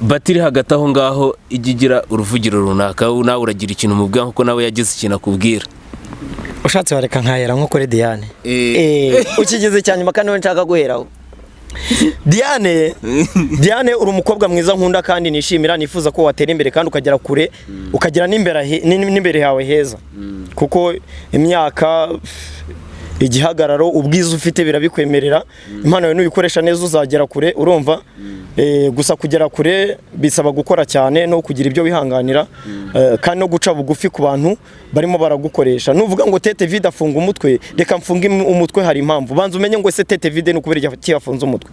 batiri hagati aho ngaho igigira uruvugiro runaka nawe uragira ikintu mu bwanko ko nawe yagize ikintu akubwira ushatse wareka nkayera nko kuri Diane ukigeze cyanyuma kandi we nshaka guheraho Diane uri umukobwa mwiza nkunda kandi nishimira nifuza ko watera imbere kandi ukagera kure ukagera n'imbere yawe heza kuko imyaka igihagararo ubwiza ufite birabikwemerera impano yawe n'uyikoresha neza uzagera kure urumva gusa kugera kure bisaba gukora cyane no kugira ibyo wihanganira kandi no guca bugufi ku bantu barimo baragukoresha nuvuga ngo Tete Video afunga umutwe reka mfunge umutwe hari impamvu banza umenye ngo se Tete Video no kubera iki yafunze umutwe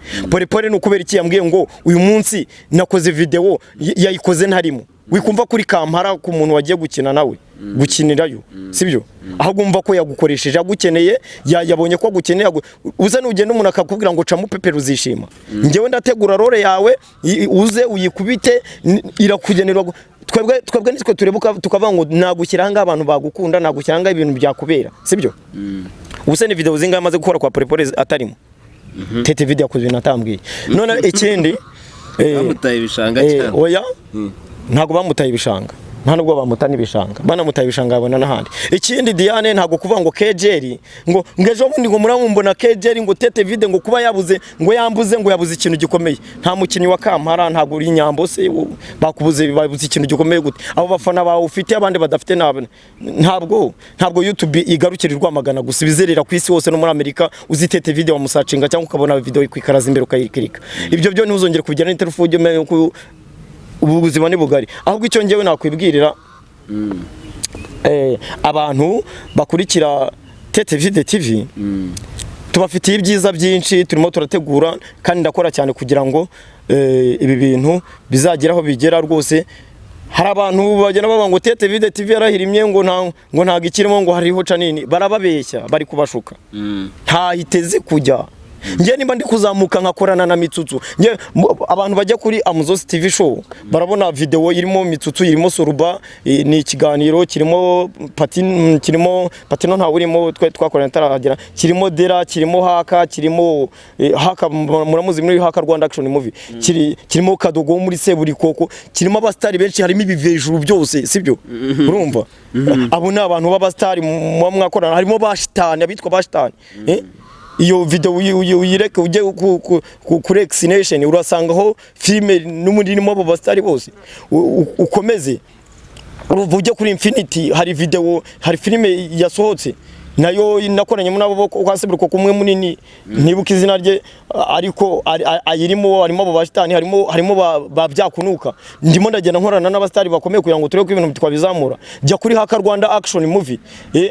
pore no kubera iki yambwiye ngo uyu munsi nakoze video yayikoze ntarimo wikumva kuri Kampara ku muntu wagiye gukina nawe gukinirayo sibyo ahubwo umva ko yagukoresheje agukeneye yabonye ko agukeneye uza n'ugenda umuntu akakubwira ngo ca mu pepero uzishima ngewe ndategura role yawe uze uyikubite irakugenerwa twebwe nitwe turebuka tukavuga ngo nagushyira hanga abantu bagukunda nagushyira hanga ibintu byakubera sibyo ubuse ni video zinga amaze gukora kwa Porepore atarimo Tete Video yakoze natambwiye none ikindi bamutaye ibishanga cyane oya ntago bamutaye ibishanga nta nubwo bamutana ibishanga banamutaye ibishanga abona n'ahandi ikindi Diane ntago kuvuga ngo kejeri ngo ngejo bundi ngo muramumbona kejeri ngo Tete Video ngo kuba yabuze ngo yabuze ikintu gikomeye nta mukinyi wa Kampara ntago uri nyambo se bakubuze ikintu gikomeye gute abo bafana bawe ufite abandi badafite ntabwo YouTube igarukirirwa magana gusa bizerera ku isi hose no muri Amerika uzi Tete Video wamusacinga cyangwa ukabona video kwikaraza imbere ukayikirika ibyo byo ntuzongere kubigira n'interfuge ubuzima ni bugari ahubwo icyo ngewe nakwibwirira abantu bakurikira TTV TV tubafitiye ibyiza byinshi turimo turategura kandi ndakora cyane kugira ngo ibi bintu bizageraho bigera rwose. Hari abantu bagenda bavuga ngo TTV TV yarahirimye ngo ntago ikirimo ngo hariho canini, barababeshya bari kubashuka. Ntahiteze kujya nge nimba ndi kuzamuka nkakorana na Mitsutsu. Nge abantu bajya kuri Amuzos TV show barabona video irimo Mitsutsu, irimo Soruba, ni ikiganiro kirimo Patino nta urimo twakorana tarahagera, kirimo Dera, kirimo Haka, kirimo Haka muramuzi muri Haka Rwanda Action Movie, kirimo Kadogo muri Seburikoko, kirimo abastari benshi, harimo ibivejuru byose sibyo urumva. Abo ni abantu b'abastari mwakorana, harimo bashitani abitwa bashitani. Iyo video uyireke ujye kuri X-Nation urasangaho filme n'umurimo abo bastari bose. Ukomeze ujye kuri Infinity, hari video, hari filme yasohotse nayo nakoranye nabo kwa Seburikoko kumwe munini ntibuka izina rye, ariko ayirimo harimo abo bashitani, harimo babyakunuka. Ndimo ndagenda nkorana n'abastari bakomeye kugira ngo turebe ko ibintu twabizamura. Jya kuri Haka Rwanda Action Movie,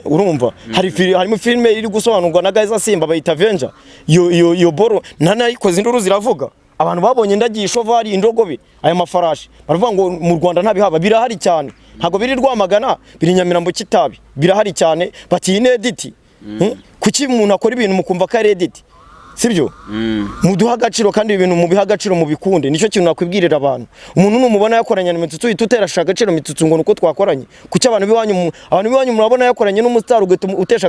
urumva harimo filme iri gusobanurwa na Guys Simba bayita Avenger. Yo boro nanayikoze induru ziravuga, abantu babonye ndagiye Shovari indogobe aya mafarashi baravuga ngo mu Rwanda ntabihaba, birahari cyane. Ntago biri Rwamagana, biri Nyamirambo Kitabi, birahari cyane. Bati ine edit kuki umuntu akora ibintu mukumva ka edit sibyo? Muduha agaciro kandi ibintu mu biha agaciro mu bikunde. Nicyo kintu nakwibwirira abantu. Umuntu numubona yakoranye na Mitsutsu itutera shaka agaciro Mitsutsu ngo nuko twakoranye. Kuki abantu biwanyu murabona yakoranye n'umustar utesha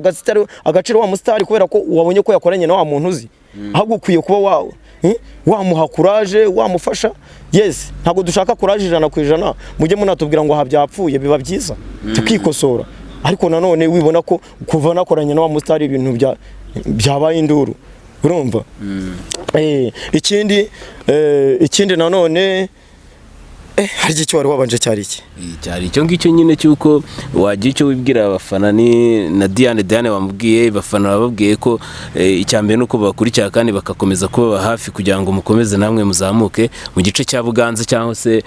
agaciro wa mustar kubera ko wabonye ko yakoranye na wa muntu uzi. Ahubwo ukwiye kuba wamuha courage, wamufasha. Yes, ntago dushaka courage 100%. Mujye munatubwira ngo habyapfuye biba byiza tukikosora, ariko nanone wibona ko kuva nakoranye na wa mustar ibintu byabaye induru urumva. Ikindi nanone hari icyo wari wabanje cyari iki? Cyari icyo ngicyo nyine cyuko wagira icyo wibwira abafana ni na Diane bamubwiye, bafana bababwiye ko icyambere nuko bakurikira kandi bakakomeza kuba hafi kugira ngo mukomeze namwe muzamuke mu gice cya Buganza cyangwa se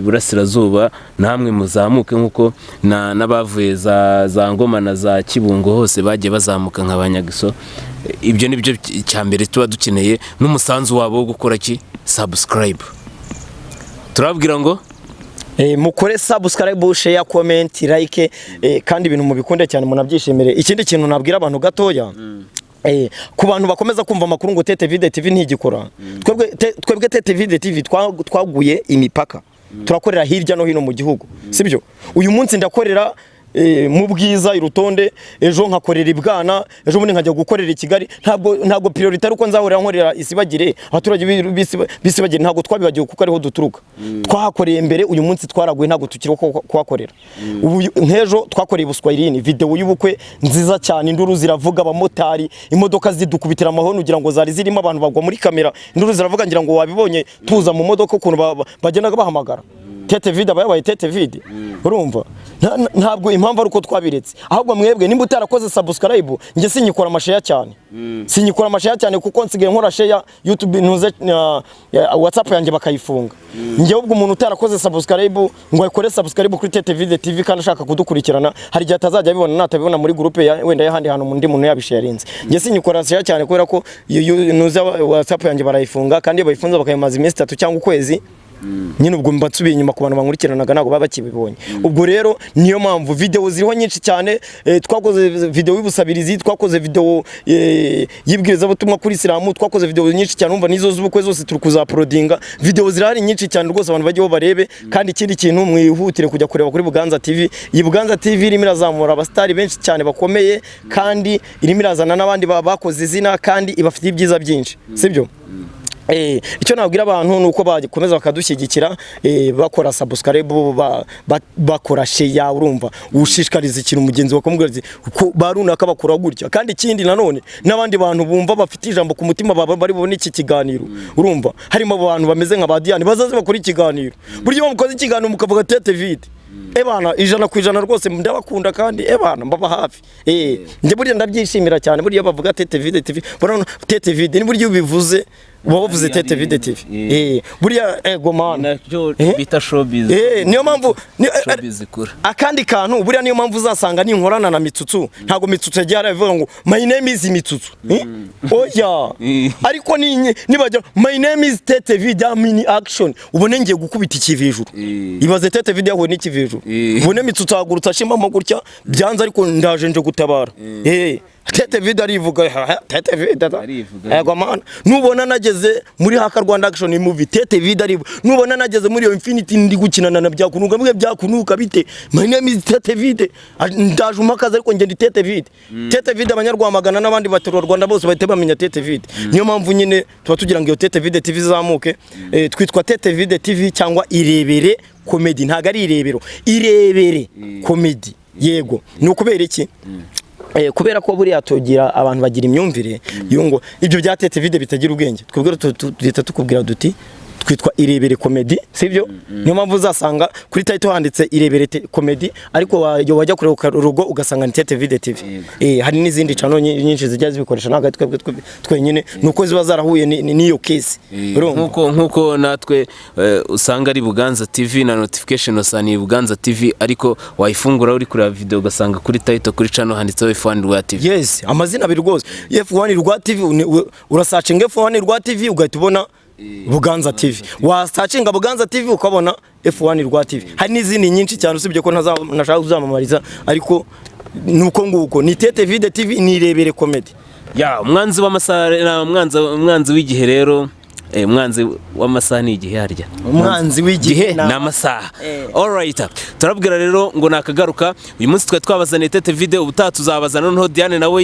Burasirazuba, namwe muzamuke nkuko n'abavuye za Ngoma na za Kibungo hose bagiye bazamuka nk'abanyagiso. Ibyo nibyo cyambere tuba dukeneye, n'umusanzu wabo wo gukora ki subscribe. Turabwira ngo mukore subscribe, share, comment, like, kandi ibintu mubikunde cyane munabyishimire. Ikindi kintu nabwira abantu gatoya, ku bantu bakomeza kumva amakuru ngo TTV TV ntigikora, twebwe TTV TV twaguye imipaka, turakorera hirya no hino mu gihugu sibyo. Uyu munsi ndakorera mu Bwiza irutonde, ejo nkakorera Ibwana, ejo bundi nkajya gukorera i Kigali. Ntabwo priority ari uko nzahorera nkorera Isibagire, abaturage bisibagire ntabwo twabibagiye kuko ariho duturuka. Twahakoreye mbere, uyu munsi twaraguye ntabwo tukiri kuhakorera. Ubu nkejo twakoreye Buswahilini, video y'ubukwe nziza cyane, induru ziravuga, abamotari imodoka zidukubitira amahoni ugira ngo zari zirimo abantu bagwa muri kamera, induru ziravuga ngira ngo wabibonye tuza mu modoka ukuntu bagendaga bahamagara TTV abaye TTV urumva. Ntabwo impamvu ari uko twabiretse, ahubwo mwebwe nimba utarakoze subscribe, nge sinyikora amashare cyane kuko nsigaye nkora share YouTube ntuze WhatsApp yanjye bakayifunga. Nge ubwo umuntu utarakoze subscribe ngo akore subscribe kuri TTV TV kandi ashaka kudukurikirana, hari gihe atazajya abibona natabibona muri groupe wenda y'ahandi hantu mundi muntu yabisharinze. Nge sinyikora share cyane kubera ko ntuze WhatsApp yanjye barayifunga, kandi bayifunza bakayimaza iminsi 3 cyangwa ukwezi. Nyine ubwo mbatsubiye inyuma ku bantu bankurikiranaga ntago baba bakibibonye. Ubwo rero niyo mpamvu video ziriho nyinshi cyane. Twakoze video y'ubusabirizi, twakoze video yibwiriza butumwa kuri Islamu, twakoze video nyinshi cyane, umva nizo z'ubukwe zose turi kuzaporodinga. Video zirahari nyinshi cyane rwose, abantu bajye barebe. Kandi ikindi kintu mwihutire kujya kureba kuri Buganza TV. Iyi Buganza TV irimo irazamura abastari benshi cyane bakomeye, kandi irimo irazana n'abandi bakoze izina, kandi ibafitiye ibyiza byinshi sibyo. Icyo nabwira abantu nuko bakomeza bakadushyigikira, bakora subscribe, bakora share, urumva ushishikariza ikintu mugenzi wakomubwira uko barunaka bakora gutya. Kandi ikindi nanone n'abandi bantu bumva bafite ijambo ku mutima bari bubone iki kiganiro, urumva harimo abantu bameze nka ba Diane bazaze bakora ikiganiro. Buryo bamukoze ikiganiro mukavuga TTV ebana 100% rwose ndabakunda kandi ebana mbaba hafi. Nje burya ndabyishimira cyane, burya bavuga TTV bora TTV ni buryo bivuze uba wavuze Tete Video TV buriya ego man nacyo bita showbiz niyo mpamvu showbiz ikura akandi kantu buriya niyo mpamvu uzasanga ninkorana na Mitsutsu ntago Mitsutsu yagiye aravuga ngo my name is Mitsutsu oya ariko nibajya my name is Tete Video mini action ubone ngiye gukubita ikivijuru ibaze Tete Video yahuye n'ikivijuru ubone Mitsutsu agurutsa ashima amagurya byanze ariko ndaje nje gutabara Tete Video arivuga Tete Video ego man nubona nageze muri Haka Rwanda Action Movie Tete Video arivuga nubona nageze muri Infinity ndi gukinana na byakunuka mwe byakunuka bite my name is Tete Video ndaje umakaza ariko nge ndi Tete Video Tete Video abanyarwamagana n'abandi baterwa Rwanda bose bahite bamenya Tete Video niyo mpamvu nyine tuba tugira ngo iyo Tete Video TV zamuke twitwa Tete Video TV cyangwa Irebere Comedy ntago ari irebero Irebere Comedy yego nukubera iki kubera ko buriya tugira abantu bagira imyumvire yungo ibyo bya Tete Video bitagira ubwenge twebwe duhita tukubwira duti twitwa Irebere Comedy sivyo niyo mpamvu uzasanga kuri title handitse Irebere Comedy ariko wajya kureba urugo ugasanga ni Tete Video TV hari n'izindi channel nyinshi zijya zibikoresha naga twenyine nuko ziba zarahuye niyo case nkuko natwe usanga ari Buganza TV na notification usani Buganza TV ariko wayifungura uri kureba video ugasanga kuri title kuri channel handitseho F1 Rwa TV yes amazina abiri rwose F1 Rwa TV urasearching F1 Rwa TV ugahita ubona Buganza TV wasearchinga Buganza TV ukabona F1 Rwa TV hari n'izindi nyinshi cyane usibye ko nashaka kuzamamariza ariko nuko nguko ni Tete Video TV ni Irebere Comedy ya umwanzi w'amasaha umwanzi w'igihe rero umwanzi w'amasaha ni igihe harya umwanzi w'igihe n'amasaha alright turabwira rero ngo nakagaruka uyu munsi twe twabazaniye Tete Video ubutaha tuzabazana noneho Diane nawe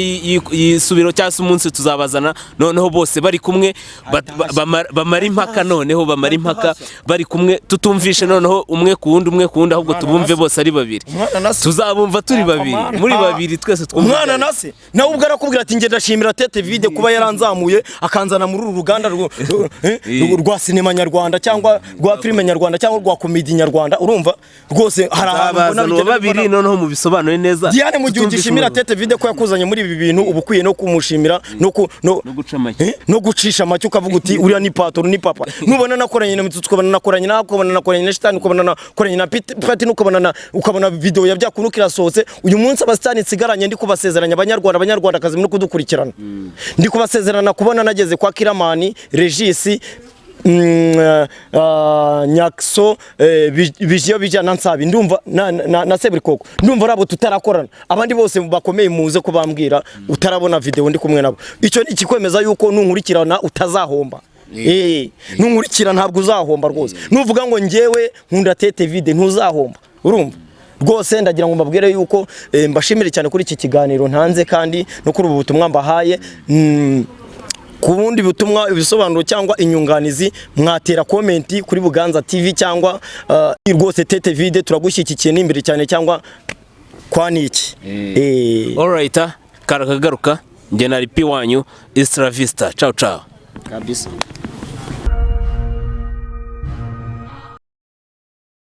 yisubiro cyase umunsi tuzabazana noneho bose bari kumwe bamara impaka noneho bamara impaka bari kumwe tutumvishe noneho umwe ku wundi ahubwo tubumve bose ari babiri tuzabumva turi babiri muri babiri twese umwana nase nawe ubwo arakubwira ati nge ndashimira Tete Video kuba yaranzamuye akanzana muri uru ruganda rwa sinema nyarwanda cyangwa rwa filime nyarwanda cyangwa rwa komedi nyarwanda urumva rwose hari abantu babiri noneho mu bisobanuro neza Diane mu gihe ugishimira Tete Video ko yakuzanye muri ibi bintu ubukwiye no kumushimira no gucisha make ukavuga uti uriya ni patoro ni papa nubona nakoranye na Mitsutsu ukabona nakoranye na Shitani ukabona nakoranye na Pati ukabona video ya byakunukira sohotse uyu munsi abasitani nsigaranye ndi kubasezeranya abanyarwandakazi muri kudukurikirana ndi kubasezerana kubona nageze kwa Kiramani Regis Nyakso bijiyo bijana nsabi ndumva na Seburikoko ndumva rabo tutarakorana abandi bose bakomeye muze kubambwira utarabona video ndi kumwe nabo icyo ni ikikwemeza yuko nunkurikirana utazahomba nunkurikira ntabwo uzahomba rwose nuvuga ngo ngewe nkunda Tete Video ntuzahomba urumva rwose ndagira ngo mbabwire yuko mbashimire cyane kuri iki kiganiro ntanze kandi no kuri ubu butumwa mbahaye kubundi butumwa ibisobanuro cyangwa inyunganizi mwatera comment kuri Buganza TV cyangwa rwose Tete Video turagushyikikiye n'imbere cyane cyangwa kwaniki alright karakagaruka nge nari P wanyu Extra Vista ciao kabisa